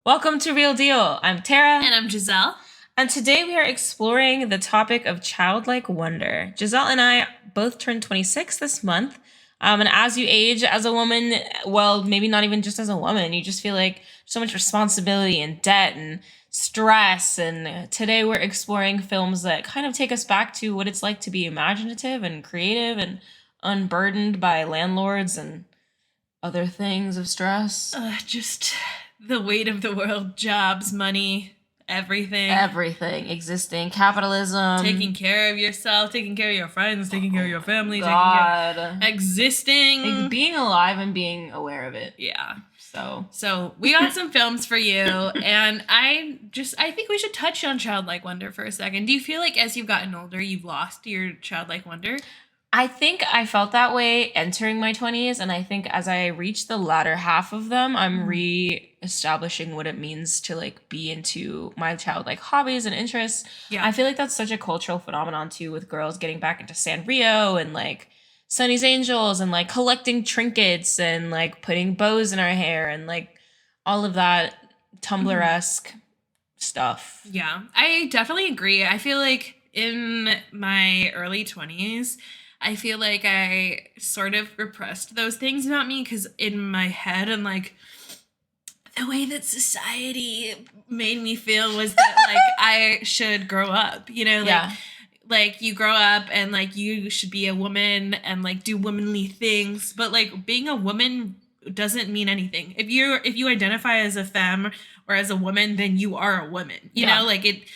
Welcome to Real Deal. I'm Tara. And I'm Jazelle. And today we are exploring the topic of childlike wonder. Giselle and I both turned 26 this month. And as you age as a woman, well, maybe not even just as a woman, you just feel like so much responsibility and debt and stress. And today we're exploring films that kind of take us back to what it's like to be imaginative and creative and unburdened by landlords and other things of stress. Just the weight of the world, jobs, money, everything. Everything existing, capitalism, taking care of yourself, taking care of your friends, taking care of your family, God, taking care of existing, like being alive and being aware of it. Yeah. So we got some films for you, and I think we should touch on childlike wonder for a second. Do you feel like as you've gotten older, you've lost your childlike wonder? I think I felt that way entering my 20s, and I think as I reach the latter half of them, I'm re-establishing what it means to like be into my childlike hobbies and interests. Yeah. I feel like that's such a cultural phenomenon too, with girls getting back into Sanrio and like Sunny's Angels and like collecting trinkets and like putting bows in our hair and like all of that Tumblr-esque stuff. Yeah, I definitely agree. I feel like in my early 20s, I feel like I sort of repressed those things about me because in my head and like the way that society made me feel was that like I should grow up, like you grow up and like you should be a woman and like do womanly things, but like being a woman doesn't mean anything. If you identify as a femme or as a woman, then you are a woman. You know, like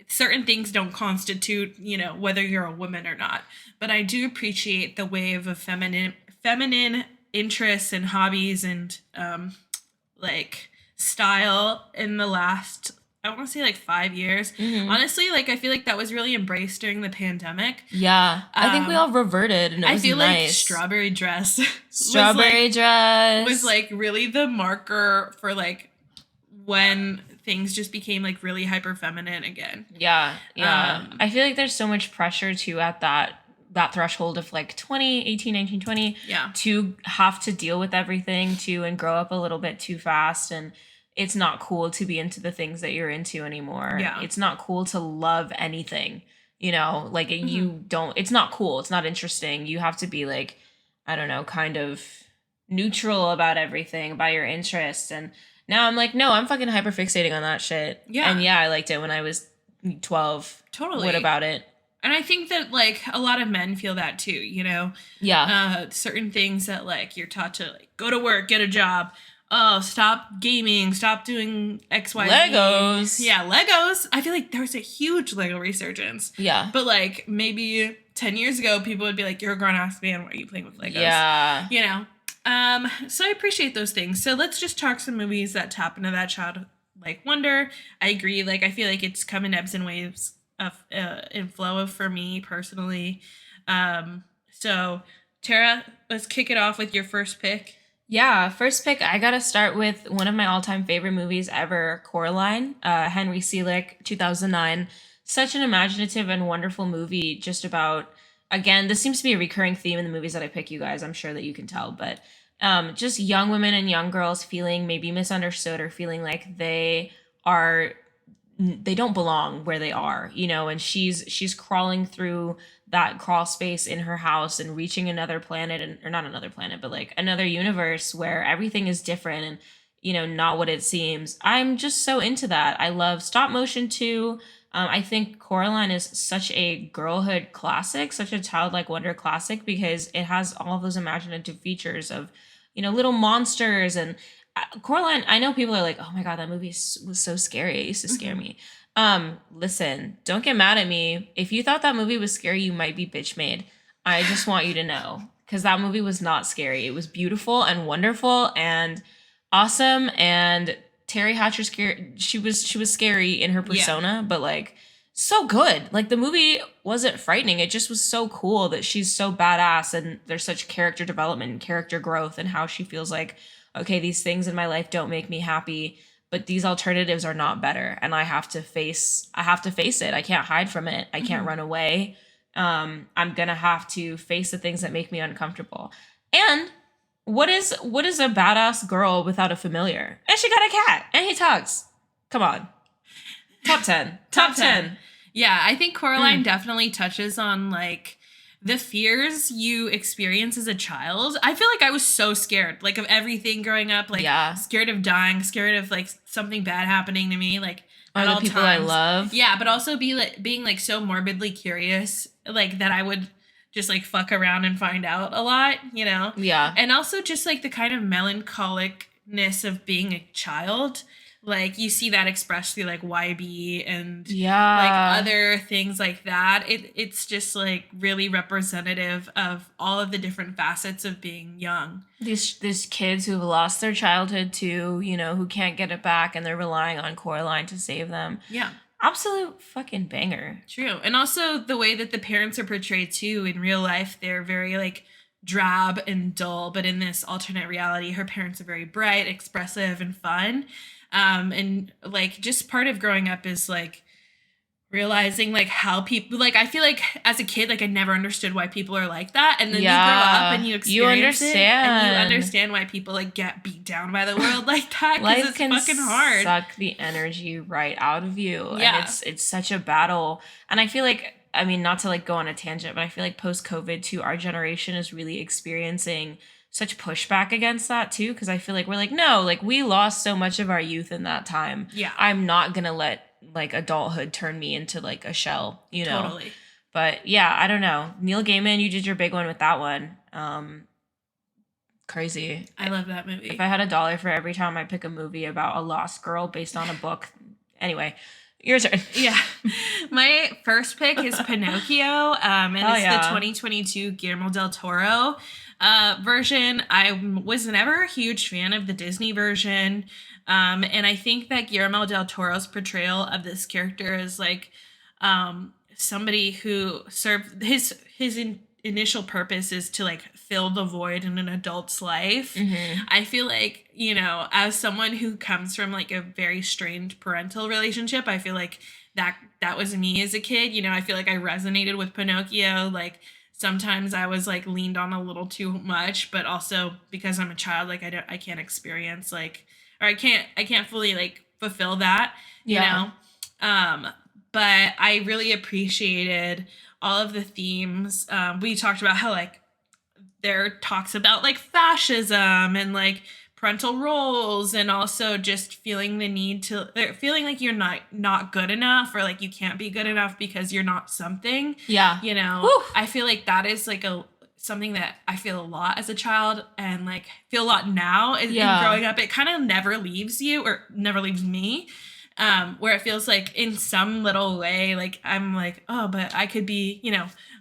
certain things don't constitute, whether you're a woman or not. But I do appreciate the wave of feminine interests and hobbies and like style in the last, I want to say like 5 years. Honestly, like I feel like that was really embraced during the pandemic. Yeah, I think we all reverted, and it was nice. Like strawberry dress was like really the marker for like when things just became like really hyper feminine again. Yeah. I feel like there's so much pressure too at that threshold of like 20, 18, 19, 20 to have to deal with everything too and grow up a little bit too fast, and it's not cool to be into the things that you're into anymore. Yeah. It's not cool to love anything, like you don't, it's not cool. It's not interesting. You have to be like, I don't know, kind of neutral about everything, about your interests. And now I'm like, no, I'm fucking hyper fixating on that shit. Yeah. And yeah, I liked it when I was 12. Totally. What about it? And I think that like a lot of men feel that too, Yeah. Certain things that like you're taught to like go to work, get a job. Oh, stop gaming, stop doing XYZ. Legos. Yeah, Legos. I feel like there was a huge Lego resurgence. Yeah. But like maybe 10 years ago, people would be like, you're a grown-ass man, why are you playing with Legos? Yeah. So I appreciate those things. So let's just talk some movies that tap into that childlike wonder. I agree. Like, I feel like it's come in ebbs and waves of in flow for me personally. So Tara, let's kick it off with your first pick. Yeah, first pick, I gotta start with one of my all-time favorite movies ever, Coraline, Henry Selick, 2009. Such an imaginative and wonderful movie, just about, again, this seems to be a recurring theme in the movies that I pick, you guys. I'm sure that you can tell, but just young women and young girls feeling maybe misunderstood or feeling like they don't belong where they are, and she's crawling through that crawl space in her house and reaching another planet, or not another planet, but like another universe where everything is different and, not what it seems. I'm just so into that. I love stop motion too. I think Coraline is such a girlhood classic, such a childlike wonder classic, because it has all of those imaginative features of, little monsters. And Coraline, I know people are like, oh my God, that movie was so scary. It used to scare me. Listen, don't get mad at me. If you thought that movie was scary, you might be bitch made. I just want you to know, because that movie was not scary. It was beautiful and wonderful and awesome. And Terry Hatcher she was scary in her persona, but like so good. Like the movie wasn't frightening. It just was so cool that she's so badass, and there's such character development and character growth, and how she feels like, okay, these things in my life don't make me happy, but these alternatives are not better, and I have to face it. I can't hide from it. I can't run away. I'm gonna have to face the things that make me uncomfortable. And what is a badass girl without a familiar? And she got a cat, and he talks. Come on, top 10, top Top 10. 10. Yeah, I think Coraline definitely touches on like the fears you experience as a child. I feel like I was so scared, like of everything growing up, like Yeah. scared of dying, scared of like something bad happening to me, like Or at the all people I times. love. Yeah, but also being like so morbidly curious, like that I would just like fuck around and find out a lot, you know? Yeah. And also just like the kind of melancholicness of being a child. Like you see that expressed through like YB and Yeah. like other things like that. It's just like really representative of all of the different facets of being young. These kids who've lost their childhood too, who can't get it back, and they're relying on Coraline to save them. Yeah. Absolute fucking banger. True. And also the way that the parents are portrayed too in real life, they're very like drab and dull, but in this alternate reality, her parents are very bright, expressive, and fun. And like just part of growing up is like realizing like how people like I feel like as a kid like I never understood why people are like that, and then you grow up and you experience it and you understand why people like get beat down by the world like that, because Life it's can fucking hard. suck the energy right out of you. Yeah. And it's such a battle. And I feel like, I mean, not to like go on a tangent, but I feel like post-COVID too, our generation is really experiencing such pushback against that too, because I feel like we're like, no, like we lost so much of our youth in that time. Yeah. I'm not gonna let like adulthood turn me into like a shell, Totally. But yeah, I don't know. Neil Gaiman, you did your big one with that one. Crazy. I love that movie. If I had $1 for every time I pick a movie about a lost girl based on a book. Anyway, your turn. Yeah. My first pick is Pinocchio. And it's yeah. the 2022 Guillermo del Toro version. I was never a huge fan of the Disney version. And I think that Guillermo del Toro's portrayal of this character is like somebody who served his initial purpose is to like fill the void in an adult's life. Mm-hmm. I feel like, as someone who comes from like a very strained parental relationship, I feel like that was me as a kid. I feel like I resonated with Pinocchio. Like sometimes I was like leaned on a little too much, but also because I'm a child, like I can't experience like, or I can't fully like fulfill that, Yeah. but I really appreciated all of the themes. We talked about how like there talks about like fascism and like parental roles, and also just feeling the need to feeling like you're not good enough, or like you can't be good enough because you're not something. Yeah. Woo. I feel like that is like something that I feel a lot as a child, and like feel a lot now in growing up. It kind of never leaves you, or never leaves me. Where it feels like in some little way, like I'm like, oh, but I could be,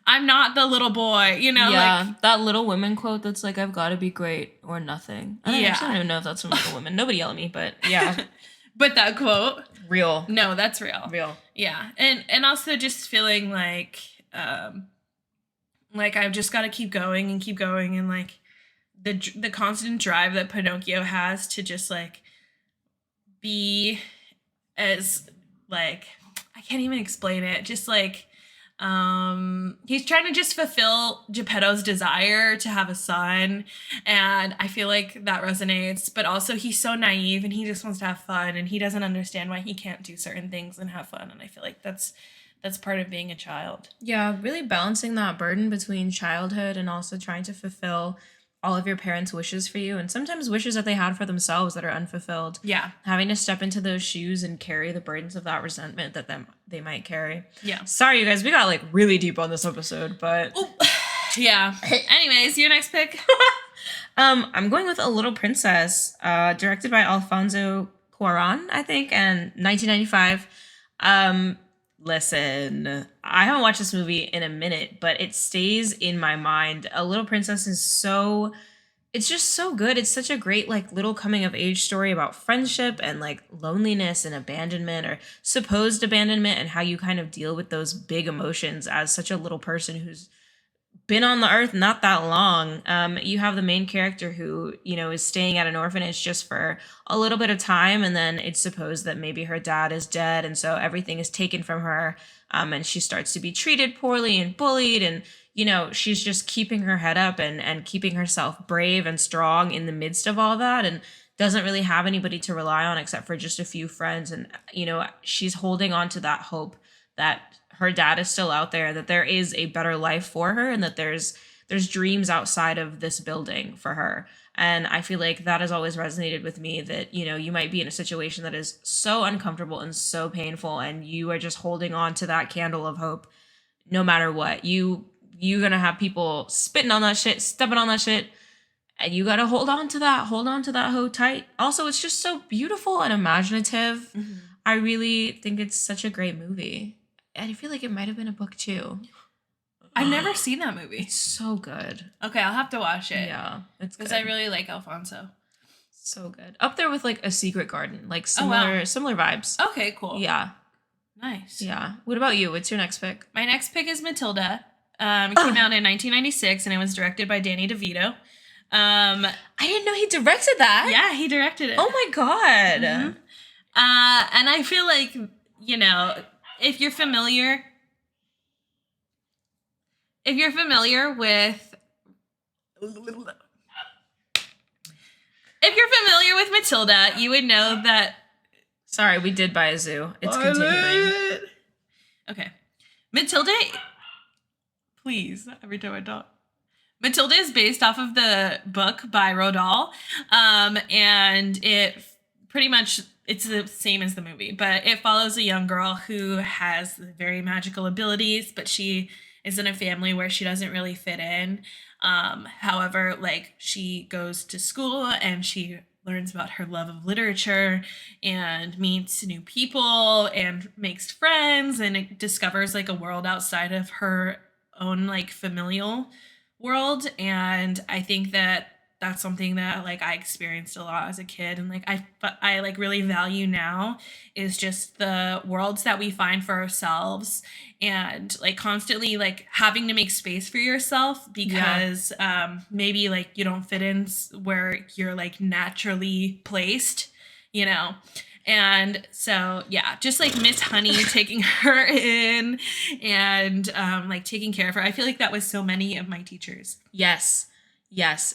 I'm not the little boy, Yeah, like that Little Women quote that's like, I've got to be great or nothing. I don't even know if that's from Little Women. Nobody yell at me, but yeah. But that quote. Real. No, that's real. Real. Yeah. And also just feeling like I've just got to keep going, and like the constant drive that Pinocchio has to just like be as like, I can't even explain it. Just like he's trying to just fulfill Geppetto's desire to have a son, and I feel like that resonates. But also he's so naive, and he just wants to have fun, and he doesn't understand why he can't do certain things and have fun. And I feel like that's part of being a child. Yeah, really balancing that burden between childhood and also trying to fulfill all of your parents' wishes for you, and sometimes wishes that they had for themselves that are unfulfilled. Yeah. Having to step into those shoes and carry the burdens of that resentment that they might carry. Yeah. Sorry, you guys, we got like really deep on this episode, but Ooh. Yeah. Anyways, your next pick. I'm going with A Little Princess, directed by Alfonso Cuarón, I think, and 1995. Listen, I haven't watched this movie in a minute, but it stays in my mind. A Little Princess is it's just so good. It's such a great like little coming of age story about friendship and like loneliness and abandonment, or supposed abandonment, and how you kind of deal with those big emotions as such a little person who's been on the earth not that long. You have the main character who, is staying at an orphanage just for a little bit of time, and then it's supposed that maybe her dad is dead, and so everything is taken from her, and she starts to be treated poorly and bullied, and she's just keeping her head up and keeping herself brave and strong in the midst of all that, and doesn't really have anybody to rely on except for just a few friends, and she's holding on to that hope that her dad is still out there, that there is a better life for her, and that there's dreams outside of this building for her. And I feel like that has always resonated with me, that you might be in a situation that is so uncomfortable and so painful, and you are just holding on to that candle of hope no matter what. You're gonna have people spitting on that shit, stepping on that shit, and you gotta hold on to that hope tight. Also, it's just so beautiful and imaginative. Mm-hmm. I really think it's such a great movie. I feel like it might have been a book too. I've never seen that movie. It's so good. Okay, I'll have to watch it. Yeah, it's good. Because I really like Alfonso. So good. Up there with like A Secret Garden, like similar vibes. Okay, cool. Yeah. Nice. Yeah. What about you? What's your next pick? My next pick is Matilda. It came out in 1996, and it was directed by Danny DeVito. I didn't know he directed that. Yeah, he directed it. Oh my god. Mm-hmm. And I feel like, if you're familiar with Matilda, you would know that. Sorry, we did buy a zoo. It's continuing. Okay. Matilda, please, every time I talk. Matilda is based off of the book by Roald Dahl, and it pretty much, it's the same as the movie, but it follows a young girl who has very magical abilities, but she is in a family where she doesn't really fit in. However, like, she goes to school and she learns about her love of literature and meets new people and makes friends, and it discovers like a world outside of her own like familial world. And I think that that's something that like I experienced a lot as a kid, and like I like really value now, is just the worlds that we find for ourselves, and like constantly like having to make space for yourself because maybe like you don't fit in where you're like naturally placed, And so, yeah, just like Miss Honey taking her in and like taking care of her. I feel like that was so many of my teachers. Yes.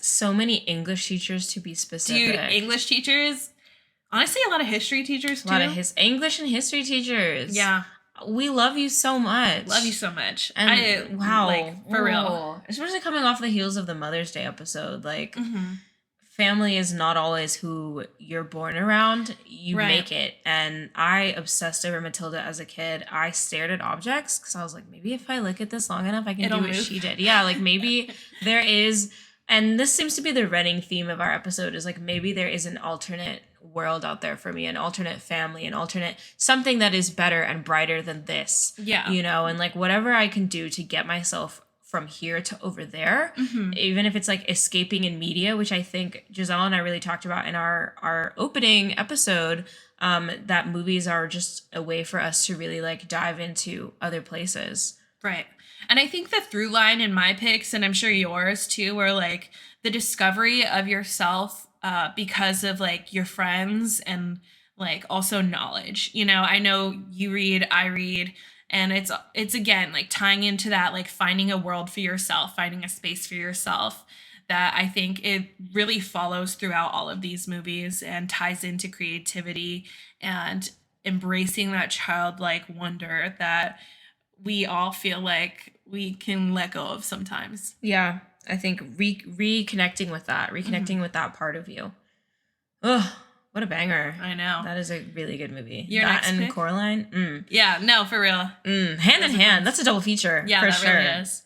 So many English teachers, to be specific. Dude, English teachers. Honestly, a lot of history teachers too. A lot of English and history teachers. Yeah. We love you so much. Love you so much. And wow. Like, for real. Especially coming off the heels of the Mother's Day episode. Like, mm-hmm. Family is not always who you're born around. You make it. And I obsessed over Matilda as a kid. I stared at objects because I was like, maybe if I look at this long enough, I can do what she did. Yeah, like maybe there is, and this seems to be the running theme of our episode, is like maybe there is an alternate world out there for me, an alternate family, an alternate something that is better and brighter than this. Yeah. And like whatever I can do to get myself from here to over there, mm-hmm. even if it's like escaping in media, which I think Jazelle and I really talked about in our opening episode, that movies are just a way for us to really like dive into other places. Right. And I think the through line in my picks, and I'm sure yours too, were like the discovery of yourself because of like your friends and like also knowledge. I know you read, I read, and it's again like tying into that, like finding a world for yourself, finding a space for yourself, that I think it really follows throughout all of these movies and ties into creativity and embracing that childlike wonder that we all feel like we can let go of sometimes. Yeah, I think reconnecting with that, mm-hmm. with that part of you. Ugh, what a banger. I know. That is a really good movie. Your that next and pick? Coraline. Yeah, no, for real. Hand in hand. That's a double feature. Yeah, for that sure. really is.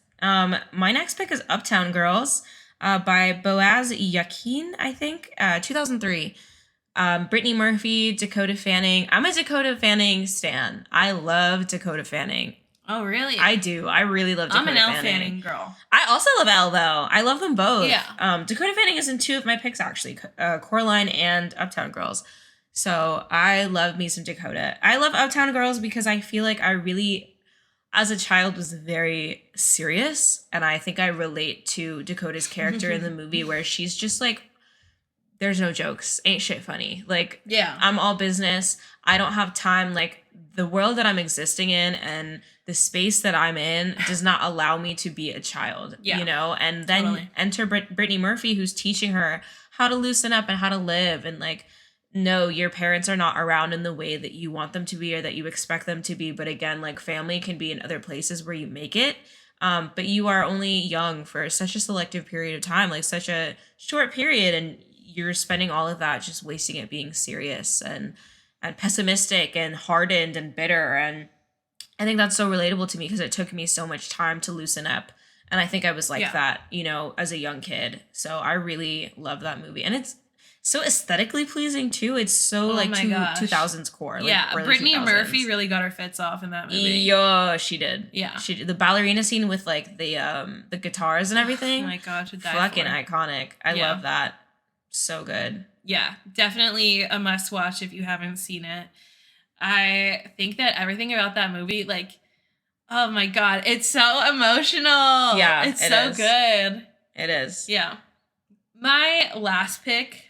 My next pick is Uptown Girls by Boaz Yakin, I think, 2003. Brittany Murphy, Dakota Fanning. I'm a Dakota Fanning stan. I love Dakota Fanning. Oh, really? I do. I really love Dakota Fanning. I'm an Elle Fanning girl. I also love Elle, though. I love them both. Yeah. Dakota Fanning is in two of my picks, actually. Coraline and Uptown Girls. So I love me some Dakota. I love Uptown Girls because I feel like I really as a child was very serious, and I think I relate to Dakota's character in the movie where she's just like, there's no jokes, ain't shit funny. Like, Yeah. I'm all business. I don't have time. Like, the world that I'm existing in and the space that I'm in does not allow me to be a child, Yeah. you know? And then Totally. enter Brittany Murphy, who's teaching her how to loosen up and how to live. And like, no, your parents are not around in the way that you want them to be or that you expect them to be. But again, like, family can be in other places where you make it. But you are only young for such a selective period of time, like such a short period, and you're spending all of that just wasting it being serious and pessimistic and hardened and bitter. And I think that's so relatable to me because it took me so much time to loosen up. And I think I was like that, you know, as a young kid. So I really love that movie. And it's so aesthetically pleasing too. It's so like 2000s core. Yeah, like Brittany 2000s. Murphy really got her fits off in that movie. Yeah, she did. Yeah. She did. The ballerina scene with like the guitars and everything. Oh my god, to die fucking for. iconic. I love that. So good. Yeah, definitely a must watch if you haven't seen it. I think that everything about that movie, like, oh my god, it's so emotional. Yeah, it's so good. It is. Yeah. My last pick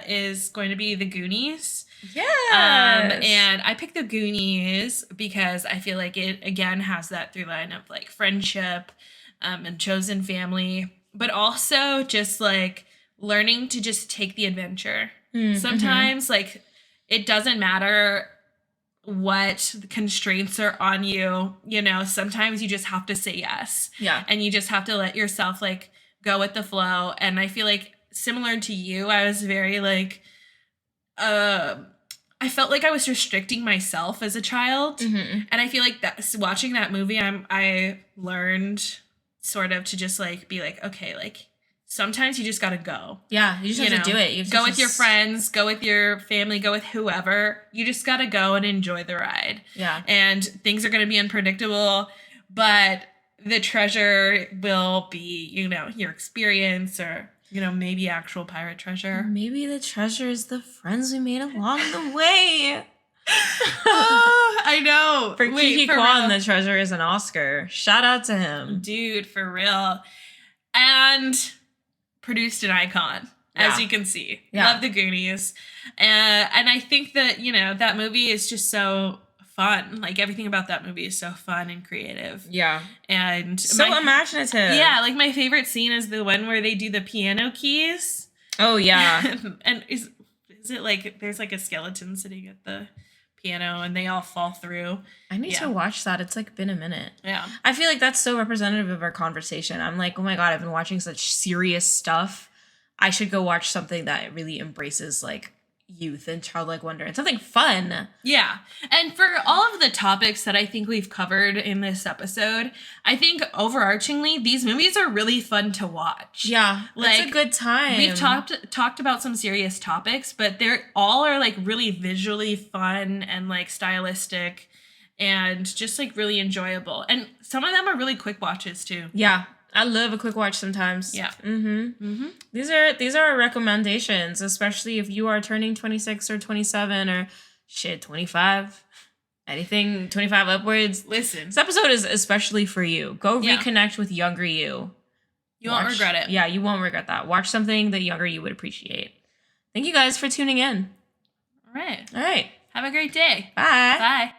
is going to be The Goonies. Yeah. And I picked The Goonies because I feel like it again has that through line of like friendship and chosen family, but also just like learning to just take the adventure. Sometimes like it doesn't matter what constraints are on you, you know, sometimes you just have to say yes. Yeah. And you just have to let yourself like go with the flow. And I feel like similar to you, I was very like, I felt like I was restricting myself as a child. And I feel like that watching that movie, I learned sort of to just like be like, okay, like sometimes you just gotta go. Yeah, you just have to do it. You go with your friends, go with your family, go with whoever. You just gotta go and enjoy the ride. Yeah. And things are gonna be unpredictable, but the treasure will be, you know, your experience or, you know, maybe actual pirate treasure. Maybe the treasure is the friends we made along the way. Oh, I know. For Kiki Kwan, the treasure is an Oscar. Shout out to him. Dude, for real. And produced an icon, as you can see. Love The Goonies. And I think that, you know, that movie is just so fun. Like everything about that movie is so fun and creative. Yeah. And so imaginative. Yeah, like my favorite scene is the one where they do the piano keys. Oh yeah. And is it like there's like a skeleton sitting at the piano and they all fall through. I need to watch that. It's like been a minute. Yeah. I feel like that's so representative of our conversation. I'm like, oh my God, I've been watching such serious stuff. I should go watch something that really embraces like youth and childlike wonder and something fun. Yeah. And for all of the topics that I think we've covered in this episode, I think overarchingly, these movies are really fun to watch. Yeah. Like, it's a good time. We've talked about some serious topics, but they're all are like really visually fun and like stylistic and just like really enjoyable. And some of them are really quick watches too. Yeah. I love a quick watch sometimes. Yeah. These are our recommendations, especially if you are turning 26 or 27 or 25. Anything 25 upwards. Listen. This episode is especially for you. Go reconnect with younger you. You won't regret it. Yeah, you won't regret that. Watch something that younger you would appreciate. Thank you guys for tuning in. All right. All right. Have a great day. Bye. Bye.